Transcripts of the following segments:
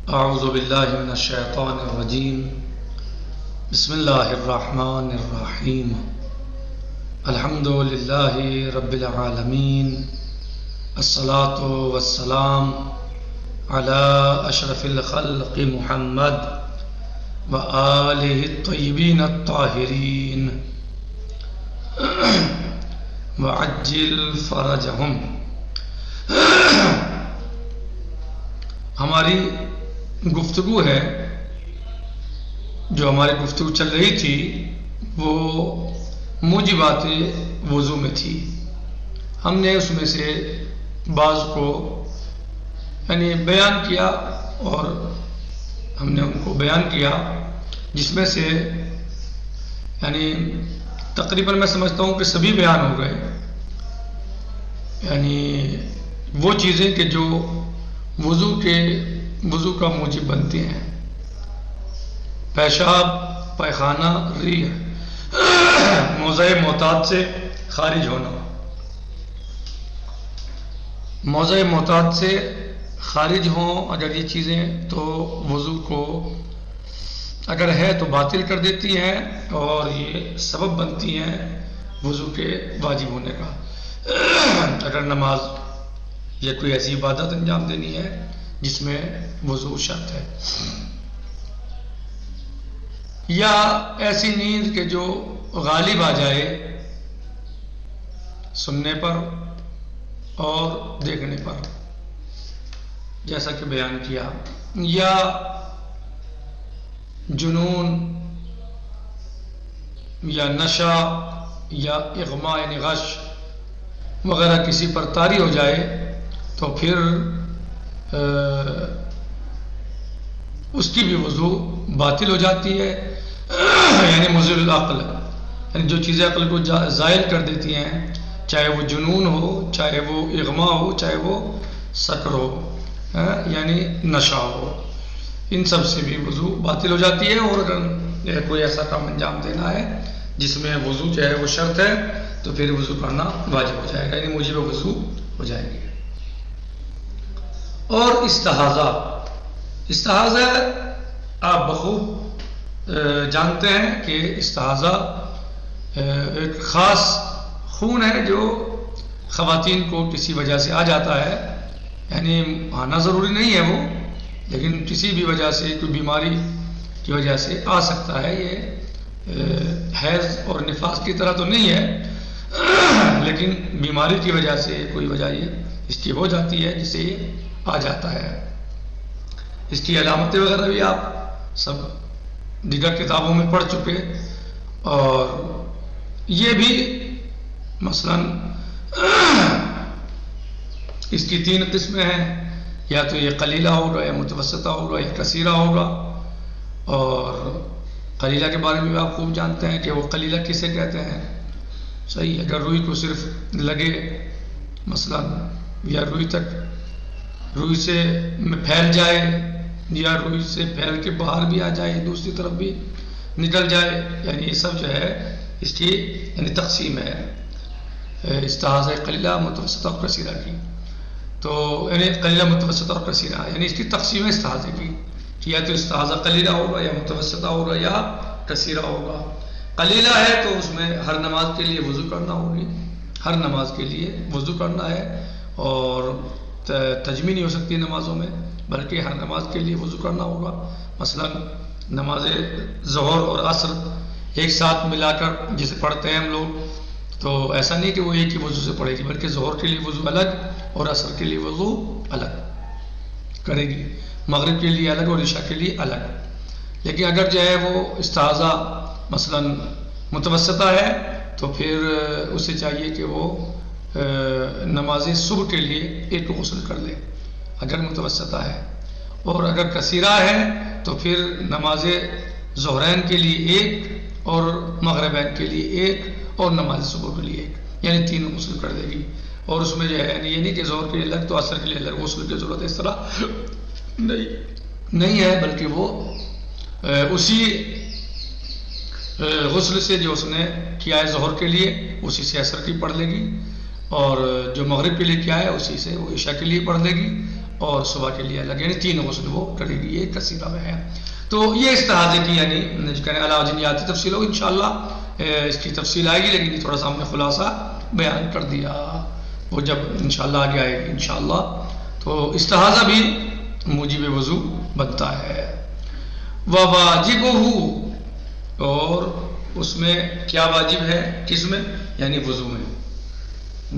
اعوذ باللہ من الشیطان الرجیم بسم اللہ الرحمن الرحیم الحمد للہ رب العالمین الصلاة والسلام علی اشرف الخلق محمد وآلہ الطیبین الطاہرین وعجل فرجہم۔ ہماری گفتگو ہے، جو ہماری گفتگو چل رہی تھی وہ موجبات وضو میں تھی۔ ہم نے اس میں سے بعض کو بیان کیا اور ہم نے ان کو بیان کیا، جس میں سے تقریباً میں سمجھتا ہوں کہ سبھی بیان ہو گئے۔ وہ چیزیں کہ جو وضو کا موجب بنتی ہیں: پیشاب، پائخانہ، ریح، موضع معتاد سے خارج ہونا۔ موضع معتاد سے خارج ہوں اگر یہ چیزیں تو وضو کو اگر ہے تو باطل کر دیتی ہیں اور یہ سبب بنتی ہیں وضو کے واجب ہونے کا۔ اگر نماز یا کوئی ایسی عبادت انجام دینی ہے جس میں وضو شرط ہے، یا ایسی نیند کہ جو غالب آ جائے سننے پر اور دیکھنے پر، جیسا کہ بیان کیا، یا جنون یا نشہ یا اغماء غش وغیرہ کسی پر طاری ہو جائے تو پھر اس کی بھی وضو باطل ہو جاتی ہے۔ مضل العقل، جو چیزیں عقل کو زائل کر دیتی ہیں، چاہے وہ جنون ہو، چاہے وہ اغماء ہو، چاہے وہ سکر ہو، نشہ ہو، ان سب سے بھی وضو باطل ہو جاتی ہے۔ اور اگر کوئی ایسا کام انجام دینا ہے جس میں وضو جو ہے وہ شرط ہے تو پھر وضو کرنا واجب ہو جائے گا، موجب وضو ہو جائے گی۔ اور استحاضہ آپ بخوب جانتے ہیں کہ استحاضہ ایک خاص خون ہے جو خواتین کو کسی وجہ سے آ جاتا ہے، آنا ضروری نہیں ہے وہ، لیکن کسی بھی وجہ سے، کوئی بیماری کی وجہ سے آ سکتا ہے۔ یہ حیض اور نفاس کی طرح تو نہیں ہے، لیکن بیماری کی وجہ سے کوئی وجہ یہ اس کی ہو جاتی ہے جسے یہ آ جاتا ہے۔ اس کی علامتیں وغیرہ بھی آپ سب دیگر کتابوں میں پڑھ چکے، اور یہ بھی مثلا اس کی 3 قسمیں ہیں، یا تو یہ قلیلہ ہوگا، یا متوسطہ ہوگا، یا کثیرہ ہوگا۔ اور قلیلہ کے بارے میں بھی آپ خوب جانتے ہیں کہ وہ قلیلہ کسے کہتے ہیں۔ صحیح، اگر روئی کو صرف لگے مثلا، یا روئی سے پھیل جائے، یا روئی سے پھیل کے باہر بھی آ جائے، دوسری طرف بھی نکل جائے، یہ سب جو ہے اس کی تقسیم ہے استحاضہ قلیلہ، متوسطہ اور کثیرہ کی۔ تو قلیلہ، متوسطہ اور کثیرہ، اس کی تقسیم ہے استحاضہ کی، کہ یا تو استحاضہ قلیلہ ہوگا، یا متوسطہ ہوگا، یا کثیرہ ہوگا۔ قلیلہ ہے تو اس میں ہر نماز کے لیے وضو کرنا ہوگی، ہر نماز کے لیے وضو کرنا ہے، اور تجمی نہیں ہو سکتی نمازوں میں، بلکہ ہر نماز کے لیے وضو کرنا ہوگا۔ مثلا نماز ظہر اور عصر ایک ساتھ ملا کر جسے پڑھتے ہیں ہم لوگ، تو ایسا نہیں کہ وہ ایک ہی وضو سے پڑھے گی، بلکہ ظہر کے لیے وضو الگ اور عصر کے لیے وضو الگ کرے گی، مغرب کے لیے الگ اور عشاء کے لیے الگ۔ لیکن اگر جو ہے وہ استحاضہ مثلا متوسطہ ہے تو پھر اسے چاہیے کہ وہ نماز صبح کے لیے ایک غسل کر لے اگر متوسطہ ہے، اور اگر کثیرہ ہے تو پھر نماز ظہرین کے لیے ایک، اور مغربین کے لیے ایک، اور نماز صبح کے لیے ایک، 3 غسل کر دے گی۔ اور اس میں جو ہے یہ نہیں کہ ظہر کے لیے الگ تو عصر کے لیے الگ غسل کی ضرورت ہے، اس طرح نہیں ہے، بلکہ وہ اسی غسل سے جو اس نے کیا ہے ظہر کے لیے اسی سے عصر کی پڑھ لے گی، اور جو مغرب کے لیے کیا ہے اسی سے وہ عشاء کے لیے پڑھ لے گی، اور صبح کے لیے الگ، یعنی 3 غسل وہ کرے گی، یہ کثیرہ میں ہے۔ تو یہ استحاضے کی یعنی علاوہ جنیاتی تفصیل ہوگی انشاءاللہ، اس کی تفصیل آئے گی، لیکن یہ تھوڑا سا ہم نے خلاصہ بیان کر دیا، وہ جب انشاءاللہ آگے آئے گی انشاءاللہ۔ تو استحاضہ بھی موجب وضو بنتا ہے۔ وواجبہ، اور اس میں کیا واجب ہے، کس میں، یعنی وضو میں،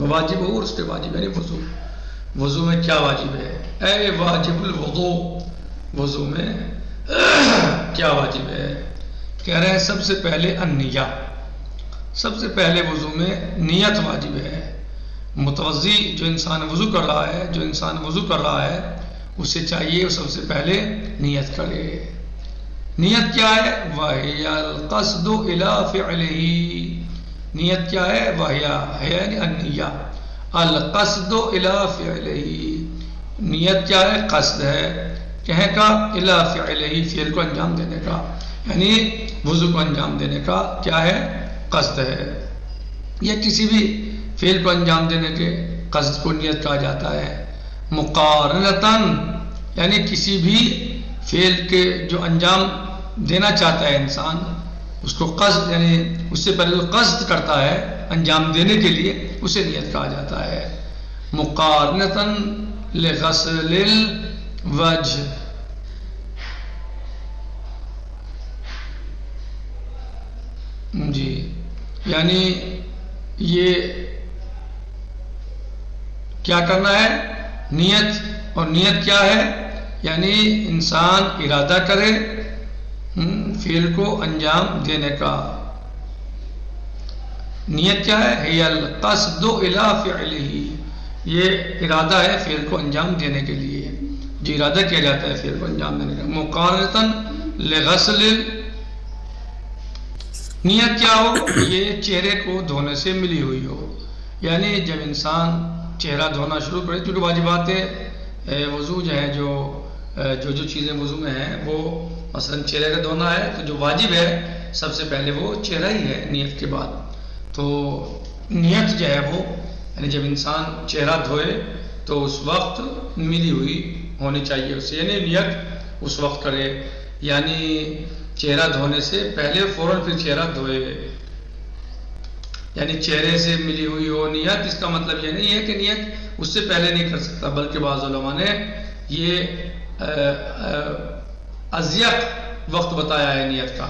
واجب ہو اور اس کے واجب یعنی وضو میں کیا واجب ہے، اے واجب الوضو، وضو میں کیا واجب ہے؟ کہہ رہے ہیں سب سے پہلے النیہ، سب سے پہلے وضو میں نیت واجب ہے۔ متوضی جو انسان وضو کر رہا ہے اسے چاہیے سب سے پہلے نیت کرے۔ نیت کیا ہے؟ وَهِيَ الْقَصْدُ إِلَىٰ فِعْلِهِ، نیت کیا ہے؟ وَهِيَ یعنی النیہ، القصد إِلَىٰ فِعْلِهِ، نیت کیا ہے؟ قصد ہے کہیں کا، إِلَىٰ فِعْلِهِ فعل کو انجام دینے کا، یعنی وضو کو انجام دینے کا کیا ہے؟ قصد ہے۔ یا کسی بھی فعل کو انجام دینے کے قصد کو نیت کہا جاتا ہے۔ مقارنتاً، یعنی کسی بھی فعل کے جو انجام دینا چاہتا ہے انسان، اس کو قصد یعنی اس سے پہلے جو قصد کرتا ہے انجام دینے کے لیے اسے نیت کہا جاتا ہے۔ مقارنتاً لغسل الوجہ، جی یعنی یہ کیا کرنا ہے؟ نیت، اور نیت کیا ہے؟ یعنی انسان ارادہ کرے فعل کو انجام دینے کا۔ نیت کیا ہے؟ ہی القصد الی فعلہ، یہ ارادہ ہے فعل کو انجام دینے کے لیے، جو ارادہ کیا جاتا ہے فعل کو انجام دینے کا۔ مقارنتاً لغسل، نیت کیا ہو؟ یہ چہرے کو دھونے سے ملی ہوئی ہو، یعنی جب انسان چہرہ دھونا شروع کرے، چونکہ واجبات وضو جو ہے جو چیزیں وضو میں ہیں وہ مثلا چہرے کا دھونا ہے، تو جو واجب ہے سب سے پہلے وہ چہرہ ہی ہے نیت کے بعد۔ تو نیت جو ہے وہ یعنی جب انسان چہرہ دھوئے تو اس وقت ملی ہوئی ہونی چاہیے اسے، یعنی نیت اس وقت کرے، یعنی چہرہ دھونے سے پہلے فوراً پھر چہرہ دھوئے، یعنی چہرے سے ملی ہوئی ہو نیت۔ اس کا مطلب یہ نہیں ہے کہ نیت اس سے پہلے نہیں کر سکتا، بلکہ بعض علماء نے یہ اضیق وقت بتایا ہے نیت کا،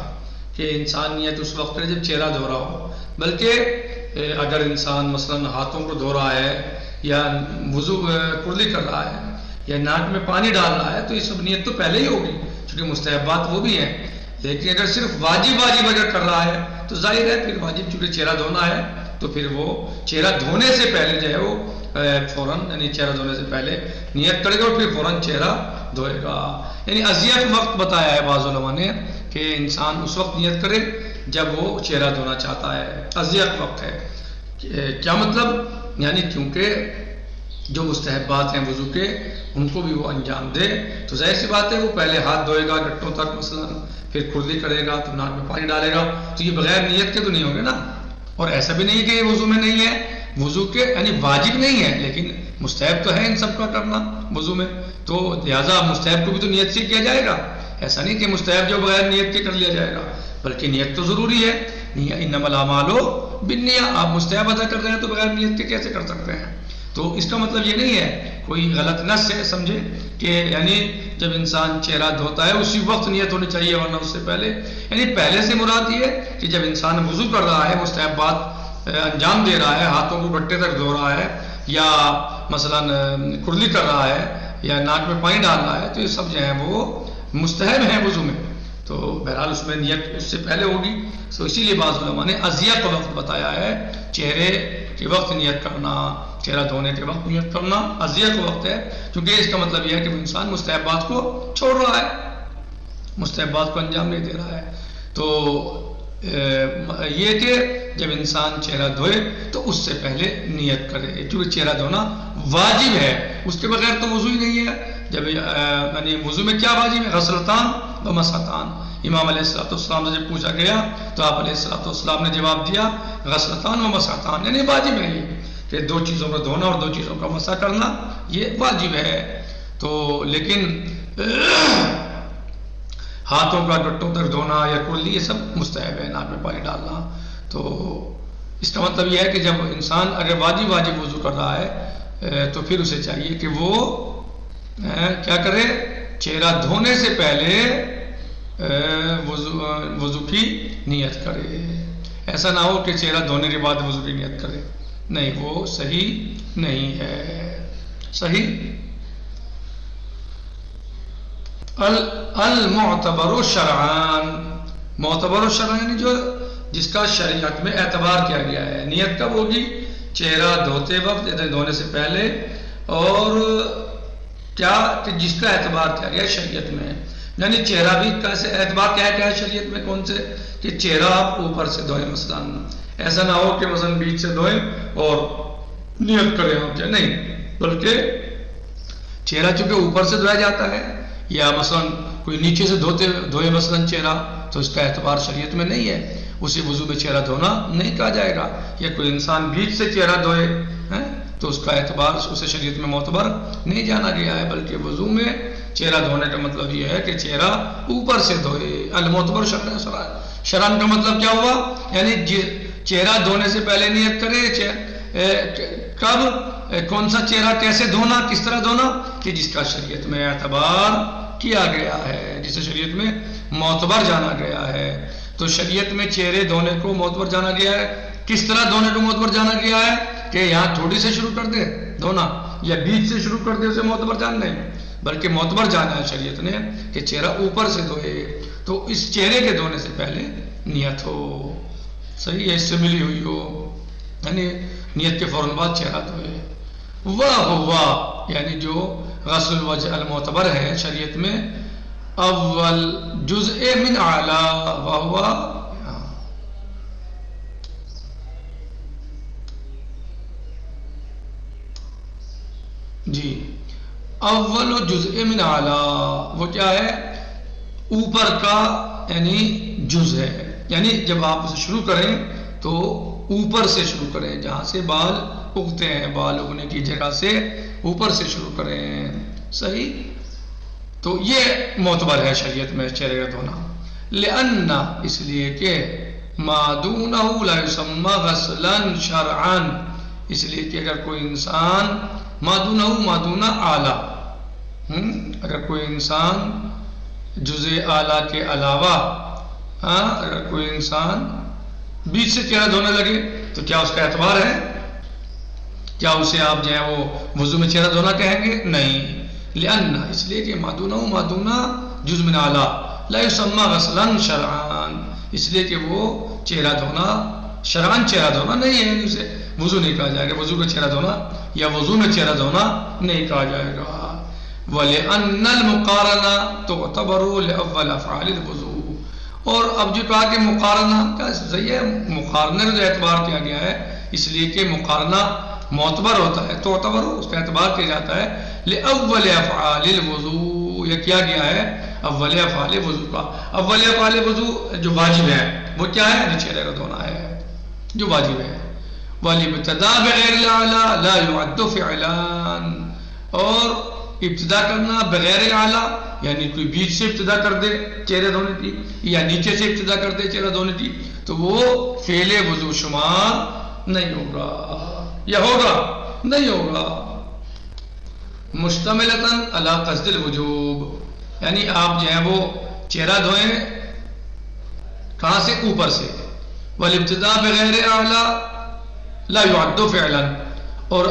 کہ انسان نیت اس وقت کرے جب چہرہ دھو رہا ہو، بلکہ اگر انسان مثلا ہاتھوں کو دھو رہا ہے یا وضو کلی کر رہا ہے یا ناک میں پانی ڈال رہا ہے تو یہ سب نیت تو پہلے ہی ہوگی، چونکہ مستحبات وہ بھی ہیں۔ لیکن اگر صرف واجب اگر کر رہا ہے تو ظاہر ہے پھر واجب چونکہ چہرہ دھونا ہے تو پھر وہ چہرہ دھونے سے پہلے جو ہے وہ فوراً یعنی چہرہ دھونے سے پہلے نیت کرے گا اور پھر فوراً چہرہ دھوئے گا۔ یعنی اضیق وقت بتایا ہے بعض علماء نے کہ انسان اس وقت نیت کرے جب وہ چہرہ دھونا چاہتا ہے، اضیق وقت ہے۔ کیا مطلب؟ یعنی کیونکہ جو مستحبات ہیں وضو کے ان کو بھی وہ انجام دے، تو ظاہر سی بات ہے وہ پہلے ہاتھ دھوئے گا گھٹنوں تک مثلا، پھر کھرلی کرے گا تو ناک میں پانی ڈالے گا، تو یہ بغیر نیت کے تو نہیں ہوگے نا۔ اور ایسا بھی نہیں کہ یہ وضو میں نہیں ہے، وضو کے یعنی واجب نہیں ہے لیکن مستحب تو ہے ان سب کا کرنا وضو میں، تو لہٰذا مستحب کو بھی تو نیت سے کیا جائے گا۔ ایسا نہیں کہ مستحب جو بغیر نیت کے کر لیا جائے گا، بلکہ نیت تو ضروری ہے۔ انما الاعمال بالنیہ، آپ مستحب ادا کر رہے ہیں تو بغیر نیت کے کیسے کر سکتے ہیں؟ تو اس کا مطلب یہ نہیں ہے کوئی غلط نص سے سمجھے کہ یعنی جب انسان چہرہ دھوتا ہے اسی وقت نیت ہونی چاہیے ورنہ اس سے پہلے، یعنی پہلے سے مراد یہ ہے کہ جب انسان وضو کر رہا ہے، مستحبات انجام دے رہا ہے، ہاتھوں کو گھٹے تک دھو رہا ہے یا مثلا کرلی کر رہا ہے یا ناک میں پانی ڈال رہا ہے، تو یہ سب جو ہیں وہ مستحب ہیں وضو میں، تو بہرحال اس میں نیت اس سے پہلے ہوگی۔ تو اسی لیے بعض علماء نے اضیق وقت بتایا ہے، چہرے کے وقت نیت کرنا، چہرہ دھونے کے وقت نیت کرنا اضیق وقت ہے، کیونکہ اس کا مطلب یہ ہے کہ وہ انسان مستحبات کو چھوڑ رہا ہے، مستحبات کو انجام نہیں دے رہا ہے۔ تو یہ کہ جب انسان چہرہ دھوئے تو اس سے پہلے نیت کرے، چونکہ چہرہ دھونا واجب ہے، اس کے بغیر تو وضو ہی نہیں ہے۔ جب یعنی وضو میں کیا واجب ہے؟ غسلتان و مسحتان۔ امام علیہ السلام سے جب پوچھا گیا تو آپ علیہ السلام نے جواب دیا غسلتان و مسحتان، یعنی واجب ہے یہ کہ دو چیزوں کو دھونا اور دو چیزوں کا مسح کرنا یہ واجب ہے۔ تو لیکن ہاتھوں کا گٹوں تک دھونا یا کلی یہ سب مستحب ہے، ناک میں پانی ڈالنا۔ تو اس کا مطلب یہ ہے کہ جب انسان اگر واجب وضو کر رہا ہے تو پھر اسے چاہیے کہ وہ کیا کرے، چہرہ دھونے سے پہلے وضو کی نیت کرے۔ ایسا نہ ہو کہ چہرہ دھونے کے بعد وضو کی نیت کرے، نہیں، وہ صحیح نہیں ہے۔ صحیح۔ المعتبر شرعان، معتبر شرعان یعنی جو جس کا شریعت میں اعتبار کیا گیا ہے۔ نیت کب ہوگی؟ چہرہ دھوتے وقت، دھونے سے پہلے، اور کیا کہ جس کا اعتبار کیا گیا ہے شریعت میں، یعنی چہرہ بھی کیسے اعتبار کیا ہے شریعت میں، کون سے؟ کہ چہرہ آپ اوپر سے دھوئیں، مثلا ایسا نہ ہو کہ مثلا بیچ سے دھوئیں اور نیت کریں آپ کیا، نہیں، بلکہ چہرہ چونکہ اوپر سے دھویا جاتا ہے، یا مثلا کوئی نیچے سے دھوئے مثلا چہرہ، تو اس کا اعتبار شریعت میں نہیں ہے، اسی وضو میں چہرہ دھونا نہیں کہا جائے گا۔ یا کوئی انسان بیچ سے چہرہ دھوئے تو اس کا اعتبار اسے شریعت میں معتبر نہیں جانا گیا ہے، بلکہ وضو میں چہرہ دھونے کا مطلب یہ ہے کہ چہرہ اوپر سے دھوئے۔ المعتبر شرعاً کا مطلب کیا ہوا؟ یعنی چہرہ دھونے سے پہلے نیت کرے، کب، کون سا چہرہ کیسے دھونا، کس طرح دھونا، کہ جس کا شریعت میں اعتبار کیا گیا ہے، جسے شریعت میں معتبر جانا گیا ہے۔ تو شریعت میں چہرے دھونے کو معتبر جانا گیا ہے۔ کس طرح دھونے کو معتبر جانا گیا ہے؟ کہ یہاں تھوڑی سے شروع کر دے دھونا، یا بیچ سے شروع کر دے، اسے معتبر جان نہیں، بلکہ معتبر جانا ہے شریعت نے کہ چہرہ اوپر سے دھوئے، تو اس چہرے کے دھونے سے پہلے نیت ہو، صحیح ہے، اس سے ملی ہوئی ہو، یعنی نیت کے فوراً بعد چہرہ دھوئے۔ واہ یعنی جو غسل الوجہ المعتبر ہے شریعت میں، اول جزء من اعلی وہو، جی، اول جزء من اعلی، وہ کیا ہے؟ اوپر کا یعنی جز ہے، یعنی جب آپ اسے شروع کریں تو اوپر سے شروع کریں، جہاں سے بال اگتے ہیں، بال اگنے کی جگہ سے اوپر سے شروع کریں، صحیح؟ تو یہ معتبر ہے شریعت میں چہرے کا دھونا۔ لأن، اس لیے کہ ما دونہ لا یسمى غسلا شرعا، اس لیے کہ اگر کوئی انسان ما دونہ اعلیٰ، اگر کوئی انسان جزء اعلیٰ کے علاوہ، اگر کوئی انسان بیچ سے چہرہ دھونے لگے تو کیا اس کا اعتبار ہے؟ کیا اسے آپ جو ہے وہ وضو میں چہرہ دھونا کہیں گے؟ نہیں۔ لأن، اس لیے کہ ما دونہ جزء من اعلیٰ لا یسمى غسلا شرعا، اس لیے کہ وہ چہرہ دھونا شرعاً چہرہ دھونا نہیں ہے، اسے وضو نہیں کہا جائے گا، وضو کا چہرہ دھونا یا وضو میں چہرہ دھونا نہیں کہا جائے گا۔ وَلِأَنَّ الْمُقَارَنَةَ تُعْتَبَرُ لِأَوَّلِ أَفْعَالِ الْوُضُوءِ، اور اب جو کہا کہ مقارنہ کا صحیح ہے، مقارنہ کا جو اعتبار کیا گیا ہے، اس لیے کہ مقارنہ معتبر ہوتا ہے، تعتبر اس کا اعتبار کیا جاتا ہے، لِأَوَّلِ أَفْعَالِ الْوُضُوءِ، یہ کیا گیا ہے؟ اول افعال وضو کا، اول افعال وضو جو واجب ہے وہ کیا ہے؟ چہرے کا دھونا ہے جو واجب ہے۔ والابتداء بغیر الاعلیٰ لا يعد فعلا، اور ابتدا کرنا بغیر اعلیٰ یعنی کوئی بیچ سے ابتدا کر دے چہرے دھونے کی یا نیچے سے ابتدا کر دے چہرہ دھونے کی تو وہ فعل وضو شمار نہیں ہوگا، یا ہوگا؟ نہیں ہوگا۔ مشتملتاً علی قصد الوجوب، یعنی آپ جو ہے وہ چہرہ دھوئیں کہاں سے؟ اوپر سے۔ والابتداء بغیر اعلیٰ لا يعد فعلا، اور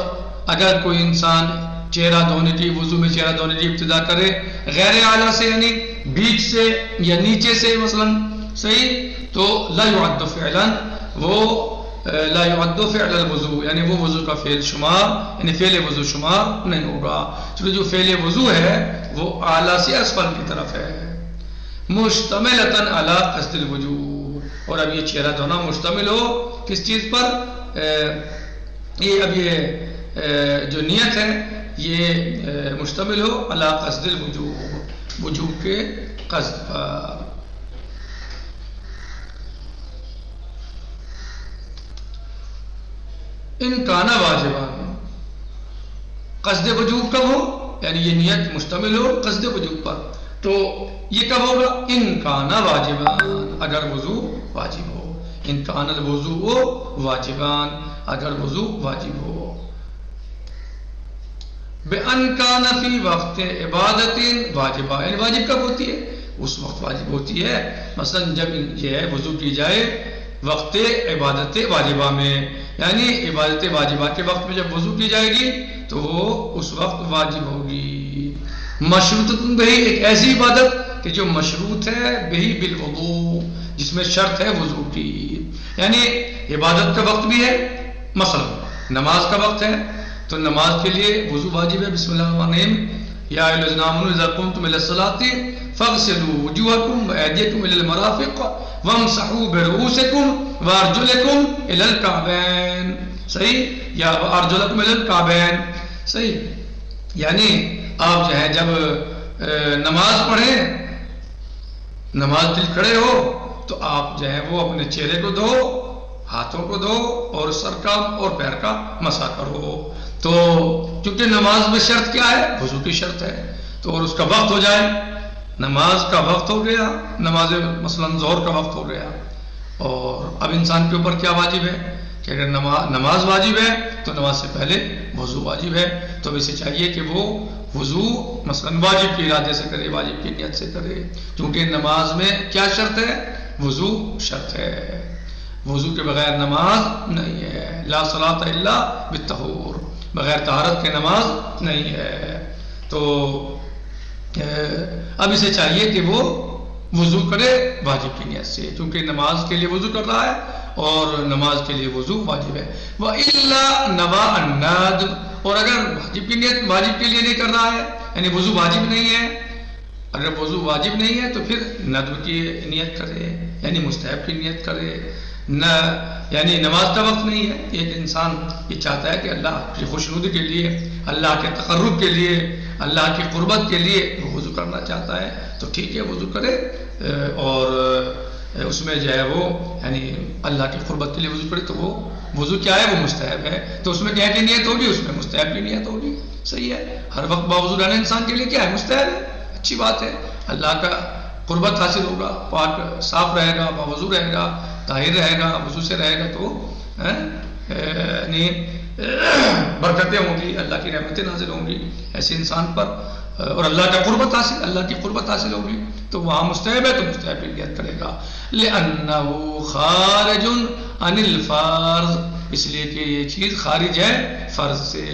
اگر کوئی انسان چہرہ دھونے کی وضو میں چہرہ دھونے کی ابتدا کرے غیر اعلیٰ سے یعنی بیچ سے یا نیچے سے مثلا، صحیح، تو لا يعد فعلا، وہ لا يعد فعل الوضو، یعنی وہ وضو کا فعل شمار، یعنی فعل وضو شمار نہیں ہوگا، چونکہ جو فعل وضو ہے وہ اعلیٰ سے اسفل کی طرف ہے۔ مشتملتاً علی قصد الوجوب، اور اب یہ چہرہ دھونا مشتمل ہو کس چیز پر؟ یہ اب یہ جو نیت ہے یہ مشتمل ہو علی قصد الوجوب، وجوب کے قصد پر۔ ان کانا واجبان، قصد وجوب کب ہو؟ یعنی یہ نیت مشتمل ہو قصد وجوب پر، تو یہ کب ہوگا؟ ان کان واجبان، اگر وضو واجب ہو، ان کان الوضوء واجبان، اگر وضو واجب ہو۔ بِأَنْ كَانَ فِي وقت عبادت واجبہ، یعنی واجب کب ہوتی ہے؟ اس وقت واجب ہوتی ہے، مثلا جب یہ ہے وضو کی جائے وقت عبادت واجبہ میں، یعنی عبادت واجبہ کے وقت میں جب وضو کی جائے گی تو وہ اس وقت واجب ہوگی۔ مشروطۃ بہی، ایک ایسی عبادت کہ جو مشروط ہے بہی بالوضو، جس میں شرط ہے وضو کی، یعنی عبادت کا وقت بھی ہے، مثلا نماز کا وقت ہے تو نماز کے لیے وضو واجب ہے۔ بسم اللہ الرحمن الرحیم، یا ایھا الذین آمنوا اذا قمتم الی الصلاۃ فاغسلوا وجوہکم وایدیکم الی المرافق وامسحوا برؤوسکم وارجلکم الی الکعبین، صحیح، یا ارجلکم الی الکعبین، صحیح، یعنی آپ جو ہے جب نماز پڑھیں، نماز کے لیے کھڑے ہو تو آپ جو ہے وہ اپنے چہرے کو دھو، ہاتھوں کو دھو اور سر کا اور پیر کا مسح کرو۔ تو چونکہ نماز میں شرط کیا ہے؟ وضو کی شرط ہے، تو اور اس کا وقت ہو جائے، نماز کا وقت ہو گیا، نماز مثلا ظہر کا وقت ہو گیا، اور اب انسان کے اوپر کیا واجب ہے کہ اگر نماز واجب ہے تو نماز سے پہلے وضو واجب ہے، تو اسے چاہیے کہ وہ وضو مثلا واجب کے ارادے سے کرے، واجب کی نیت سے کرے، کیونکہ نماز میں کیا شرط ہے؟ وضو شرط ہے، وضو کے بغیر نماز نہیں ہے، لا صلاۃ الا بالطہور، بغیر طہارت کے نماز نہیں ہے۔ تو اب اسے چاہیے کہ وہ وضو کرے واجب کی نیت سے، کیونکہ نماز کے لیے وضو کر رہا ہے اور نماز کے لیے وضو واجب ہے۔ وَإِلَّا نَوَى النَّدْبَ، اور اگر واجب کی نیت واجب کے لیے نہیں کر رہا ہے، یعنی وضو واجب نہیں ہے، اگر وضو واجب نہیں ہے تو پھر ندب کی نیت کرے، یعنی مستحب کی نیت کرے، نہ یعنی نماز کا وقت نہیں ہے، ایک انسان یہ چاہتا ہے کہ اللہ کی خوشنودی کے لیے، اللہ کے تقرب کے لیے، اللہ کی قربت کے لیے وہ وضو کرنا چاہتا ہے، تو ٹھیک ہے وضو کرے، اور اس میں جو ہے وہ یعنی اللہ کی قربت کے لیے وضو کرے، تو وہ وضو کیا ہے؟ وہ مستحب ہے، تو اس میں کیا کی نیت ہوگی؟ اس میں مستحب کی نیت ہوگی، صحیح ہے۔ ہر وقت باوضو رہنا انسان کے لیے کیا ہے؟ مستحب ہے، اچھی بات ہے، اللہ کا قربت حاصل ہوگا، پاک صاف رہے گا، باوضو رہے گا، طاہر رہے گا، وضو سے رہے گا، تو یعنی برکتیں ہوں گی، اللہ کی رحمتیں نازل ہوں گی ایسے انسان پر، اور اللہ کا قربت حاصل، اللہ کی قربت حاصل ہوگی، تو وہاں مستحب ہے تو مستحب کی نیت کرے گا۔ لِأَنَّهُ خَارِجٌ عَنِ الْفَرْضِ، اس لیے کہ یہ چیز خارج ہے فرض سے،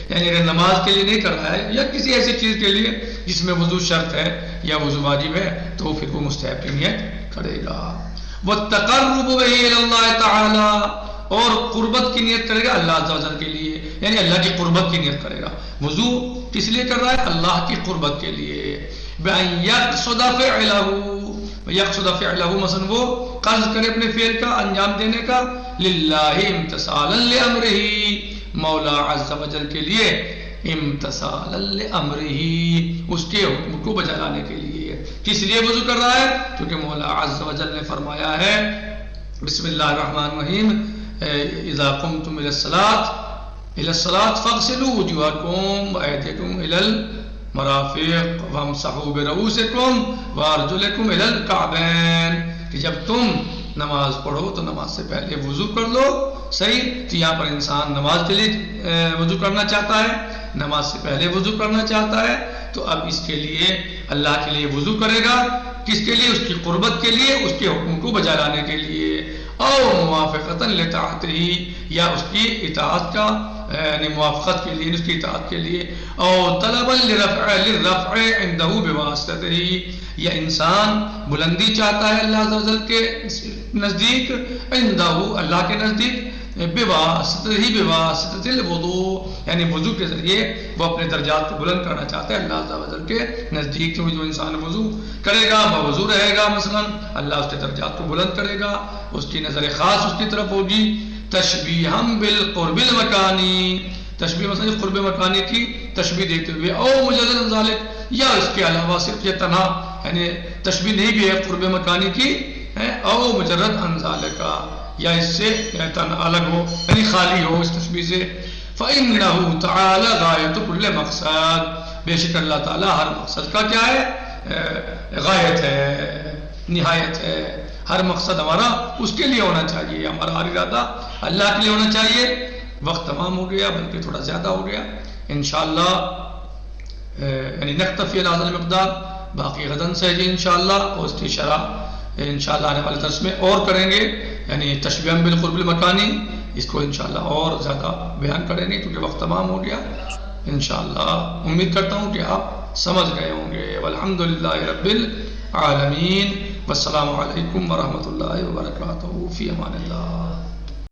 یعنی اگر نماز کے لیے نہیں کر رہا ہے یا کسی ایسی چیز کے لیے جس میں وضو شرط ہے یا وضو واجب ہے، تو پھر وہ مستحب کی نیت کرے گا۔ وَالتَّقَرُّبُ بِهِ إِلَى اللَّهِ تَعَالَى، اور قربت کی نیت کرے گا اللہ عز و جل کے لیے، یعنی اللہ کی قربت کی نیت کرے گا۔ وضو کس لیے کر رہا ہے؟ اللہ کی قربت کے لیے۔ بِأَنْ يَقْصُدَ فِعْلَهُ، يَقْصُدَ فِعْلَهُ، مثلا وہ قصد کرے اپنے فعل کا انجام دینے کا، لِلَّهِ امتثالا لِأَمْرِهِ، مولا عز و جل کے لیے، امتثالا لِأَمْرِهِ، اس کے حکم کو بجا لانے کے لیے۔ کس لیے وضو کر رہا ہے؟ کیونکہ مولا عز و جل نے فرمایا ہے، بسم اللہ الرحمن الرحیم، اذا قمتم الى الصلاة فاغسلوا وجوهكم وأيديكم إلى المرافق وامسحوا برؤوسكم وارجلكم إلى الكعبين، کہ جب تم نماز پڑھو تو نماز سے پہلے وضو کر لو، صحیح، تو یہاں پر انسان نماز کے لیے وضو کرنا چاہتا ہے، نماز سے پہلے وضو کرنا چاہتا ہے، تو اب اس کے لیے اللہ کے لیے وضو کرے گا، کس کے لیے؟ اس کی قربت کے لیے، اس کے حکم کو بجا لانے کے لیے، او موافقتا لطاعتہ، یا اس کی اطاعت کا یعنی موافقت کے لیے، اس کی اطاعت کے لیے، او طلبا للرفع عنده بواسطتہ، یا انسان بلندی چاہتا ہے اللہ عز و جل کے نزدیک، عنده اللہ کے نزدیک، بواسطہ الوضوء، یعنی وضو کے ذریعے وہ اپنے درجات کو بلند کرنا چاہتا ہے اللہ عز و جل کے نزدیک، کیونکہ جو انسان وضو کرے گا، باوضو رہے گا مثلا، اللہ اس کے درجات کو بلند کرے گا، اس کی نظر خاص اس کی طرف ہوگی۔ تشبیہم بالقرب المکانی، تشبیہ مثلا قرب مکانی کی تشبیہ دیتے ہوئے، او مجرد ذالک، یا اس کے علاوہ صرف یہ تنہا یعنی تشبیہ نہیں بھی ہے قرب مکانی کی، او مجرد عن ذالک، یا اس سے الگ ہو یعنی خالی ہو اس تشبیہ سے۔ فَإِنَّهُ تَعَالَى غَایَةُ كُلِّ مَقْصَدٍ، بے شک اللہ تعالیٰ ہر مقصد کا کیا ہے، غایت ہے، نہایت ہے. ہر مقصد ہمارا اس کے لیے ہونا چاہیے، ہمارا ہر ارادہ اللہ کے لیے ہونا چاہیے. وقت تمام ہو گیا، بلکہ تھوڑا زیادہ ہو گیا. انشاءاللہ یعنی نکتفی علی ھذا المقدار، باقی غدن سے جی انشاءاللہ اور اس کی شرح انشاءاللہ آنے والے درس میں اور کریں گے، یعنی تشبیہ بالقرب المکانی، اس کو انشاءاللہ اور زیادہ بیان کریں گے کیونکہ وقت تمام ہو گیا. انشاءاللہ امید کرتا ہوں کہ آپ سمجھ گئے ہوں گے. والحمدللہ رب العالمین، والسلام علیکم ورحمۃ اللہ وبرکاتہ، فی امان اللہ.